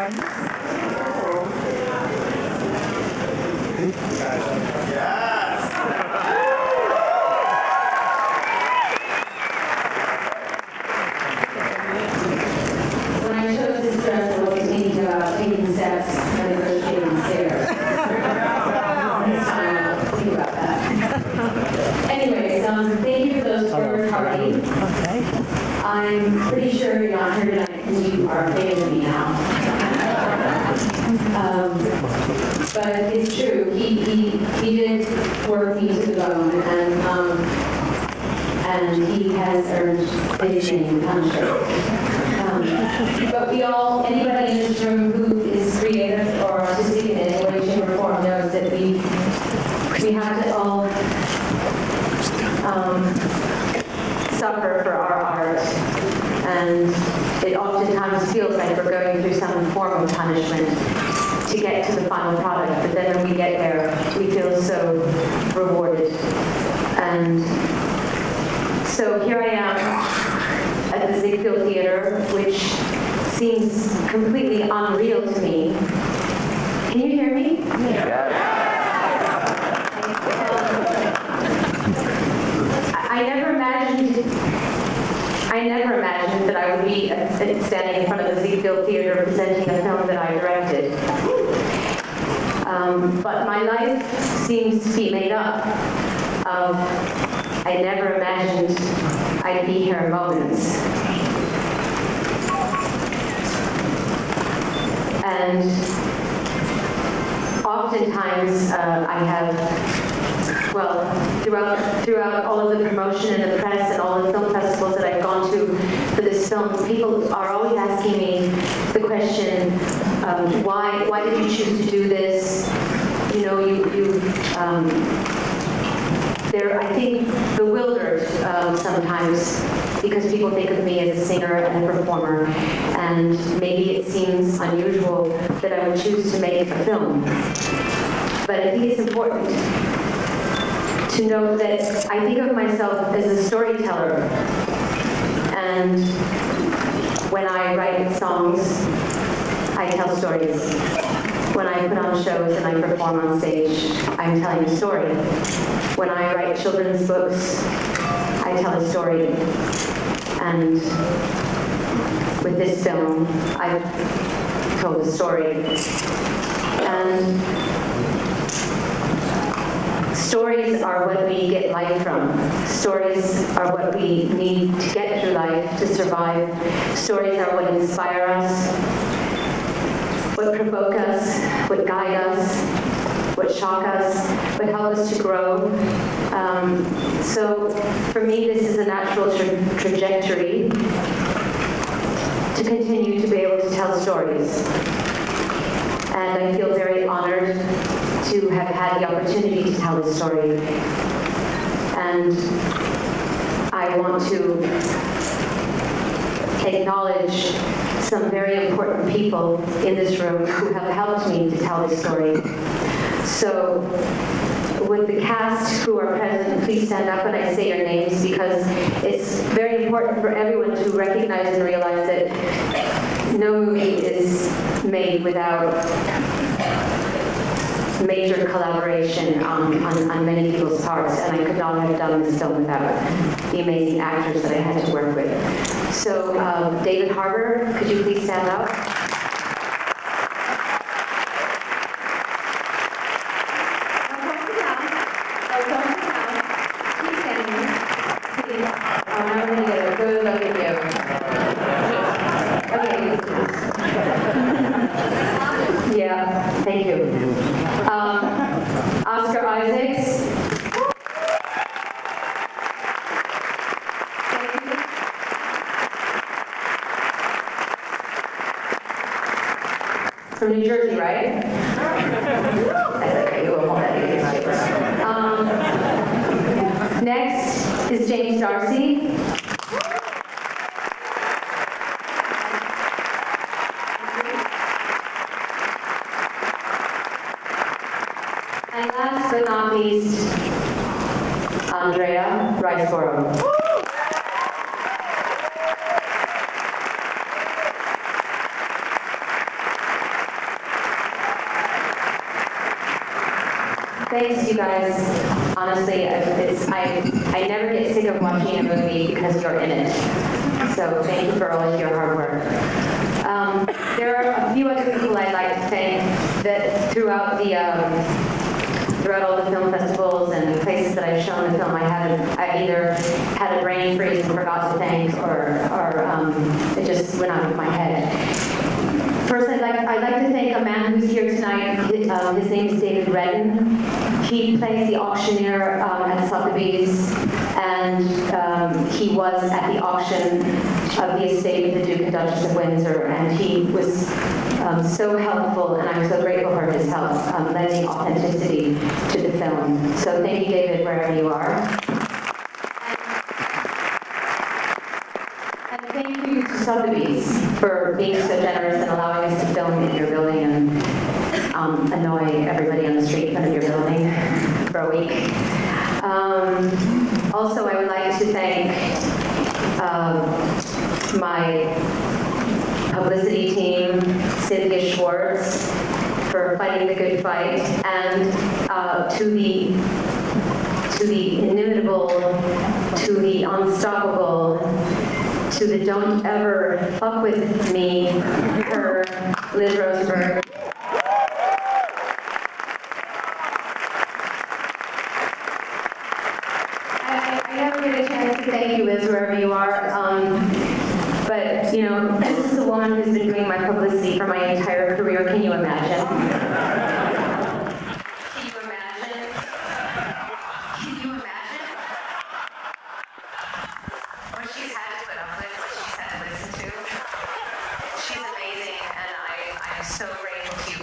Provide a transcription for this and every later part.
When I chose this dress, I wasn't thinking about taking steps and negotiating stairs. This time I'll think about that. Anyways, thank you for those words, Harvey. I'm pretty sure you're not here tonight because you are famous to me now. But it's true. He did work me to the bone, and he has earned his name, I'm sure. But we all, anybody in this room who is creative or artistic in any way, shape, or form knows that we have to all suffer for our art, and it oftentimes feels like we're going through some form of punishment to get to the final product, but then when we get there, we feel so rewarded. And so here I am at the Ziegfeld Theater, which seems completely unreal to me. Can you hear me? Yeah. I never imagined that I would be standing in front of the Ziegfeld Theater presenting a film that I directed. But my life seems to be made up of, I never imagined I'd be here moments. And oftentimes I have, well, throughout all of the promotion and the press and all the film festivals that I've gone to for this film, people are always asking me the question, why did you choose to do this? You know, they're, I think, bewildered sometimes because people think of me as a singer and a performer, and maybe it seems unusual that I would choose to make a film. But I think it's important to know that I think of myself as a storyteller, and when I write songs, I tell stories. When I put on shows and I perform on stage, I'm telling a story. When I write children's books, I tell a story. And with this film, I've told a story. And stories are what we get life from. Stories are what we need to get through life, to survive. Stories are what inspire us, what provoke us, what guide us, what shock us, what help us to grow. So for me, this is a natural trajectory to continue to be able to tell stories. And I feel very honored to have had the opportunity to tell this story. And I want to acknowledge some very important people in this room who have helped me to tell this story. So would the cast who are present please stand up when I say your names, because it's very important for everyone to recognize and realize that no movie is made without major collaboration on many people's parts, and I could not have done this film without the amazing actors that I had to work with. So David Harbour, could you please stand up? Thank you. Oscar Isaacs. From New Jersey, right? That's okay, you will hold that against you. Next is James Darcy. And last but not least, Andrea Riceboro. Thanks, you guys. Honestly, I never get sick of watching a movie because you're in it. So thank you for all of your hard work. There are a few other people I'd like to thank that throughout all the film festivals and places that I've shown the film, I either had a brain freeze and forgot to thank, or it just went out of my head. First, I'd like to thank a man who's here tonight. His name is David Redden. He plays the auctioneer at Sotheby's, and he was at the auction of the estate of the Duke and Duchess of Windsor, and he was so helpful, and I'm so grateful for his help, lending authenticity to the film. So thank you, David, wherever you are. And thank you to Sotheby's for being so generous and allowing us to film in your building and annoy everybody on the street in front of your building for a week. Also, I would like to thank my publicity team, Cynthia Schwartz, for fighting the good fight, and to the inimitable, to the unstoppable, to the don't ever fuck with me, her, Liz Rosenberg. I never get a chance to thank you, Liz, wherever you are. But, you know, this is the woman who's been doing my publicity for my entire career. Can you imagine? Can you imagine? Can you imagine? What she's had to put up with, what she's had to listen to. She's amazing, and I'm so grateful to you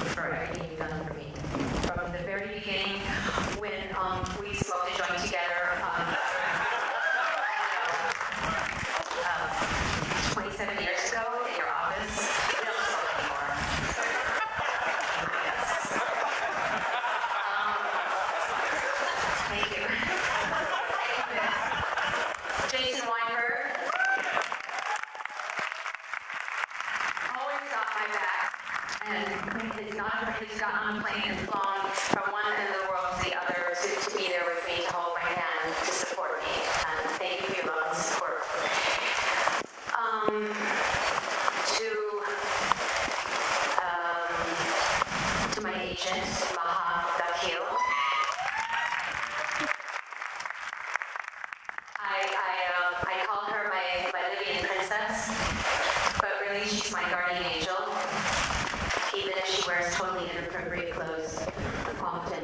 for everything you've done for me. From the very beginning, when we smoked a joint together, 27 years ago in your office. We don't smoke anymore. Yes. Thank you. Jason Weinberg always got my back, and he's gotten on a plane and flown from one end of the world to the other to be there with me, to hold my hand, to support me. And thank you for your love and support. To my agent, Maha Dakil. I call her my Libyan princess, but really she's my guardian angel, even if she wears totally inappropriate clothes often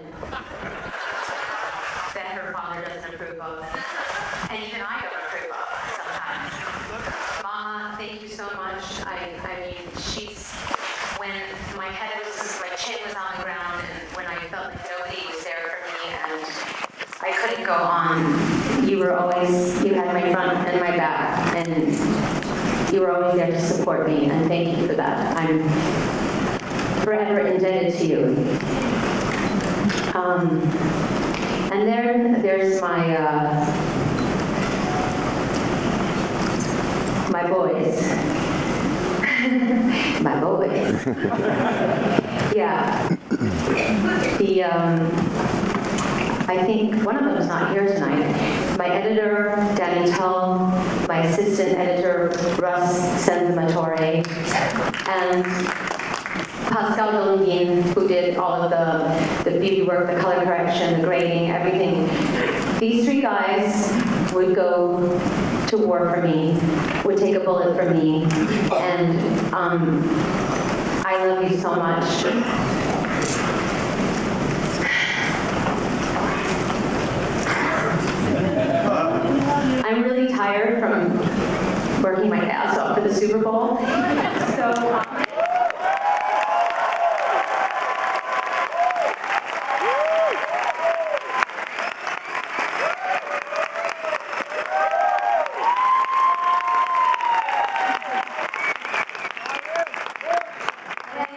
that her father doesn't approve of, and even I don't approve of sometimes. Maha, thank you so much. I mean, when my chin was on the ground, and when I felt like nobody was there for me, and I couldn't go on, you had my front and my back, and you were always there to support me, and thank you for that. I'm forever indebted to you. And then there's my boys. My boys. Yeah. I think one of them is not here tonight. My editor, Danny Tull, my assistant editor, Russ Senzamatore, and Pascal Dolingin, who did all of the beauty work, the color correction, the grading, everything. These three guys would go to war for me, would take a bullet for me, and I love you so much. I'm really tired from working my ass off for the Super Bowl, so.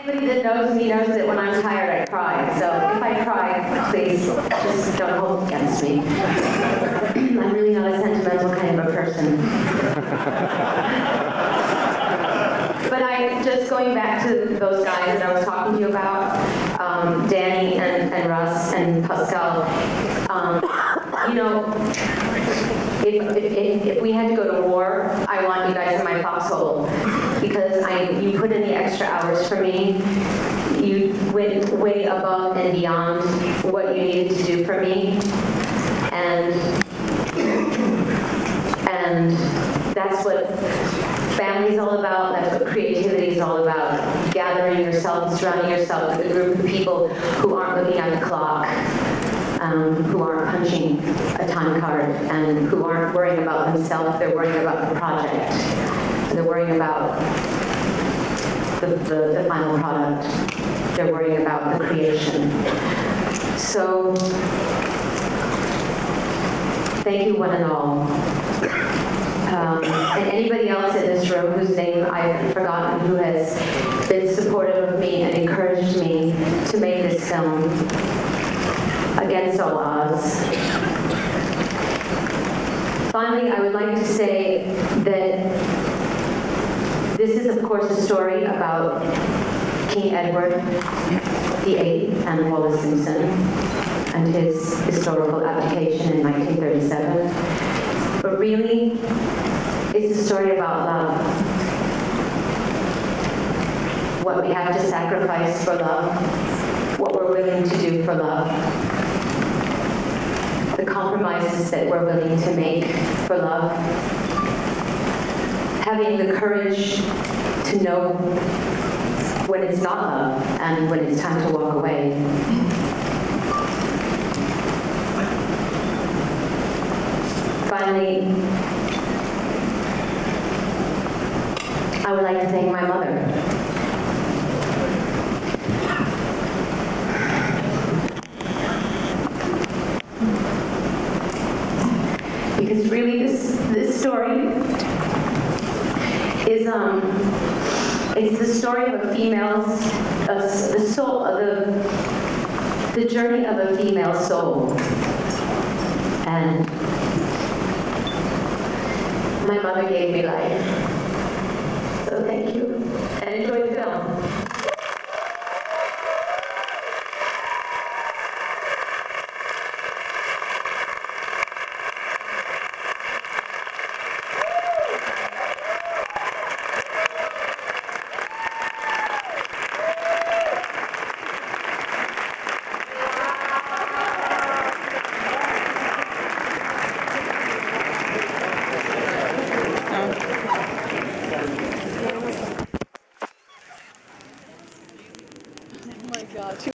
Anybody that knows me knows that when I'm tired, I cry. So if I cry, please just don't hold it against me. I'm really not a sentimental kind of a person. But just going back to those guys that I was talking to you about, Danny and and Russ and Pascal, you know, if we had to go to war, I want you guys in my foxhole, because you put in the extra hours for me. You went way above and beyond what you needed to do for me, and that's what family's all about. That's what creativity is all about. Gathering yourself, surrounding yourself with a group of people who aren't looking at the clock, who aren't punching a time card, and who aren't worrying about themselves. They're worrying about the project. They're worrying about the final product. They're worrying about the creation. So, thank you one and all. And anybody else in this room whose name I've forgotten, who has been supportive of me and encouraged me to make this film against all odds. Finally, I would like to say that this is, of course, a story about King Edward VIII and Wallis Simpson and his historical abdication in 1937. But really, it's a story about love. What we have to sacrifice for love, what we're willing to do for love, the compromises that we're willing to make for love, having the courage to know when it's not love and when it's time to walk away. Finally, I would like to thank my mother. Because really this story is it's the story of a female's the soul of the journey of a female soul. And my mother gave me life. So thank you, and enjoy the film. Too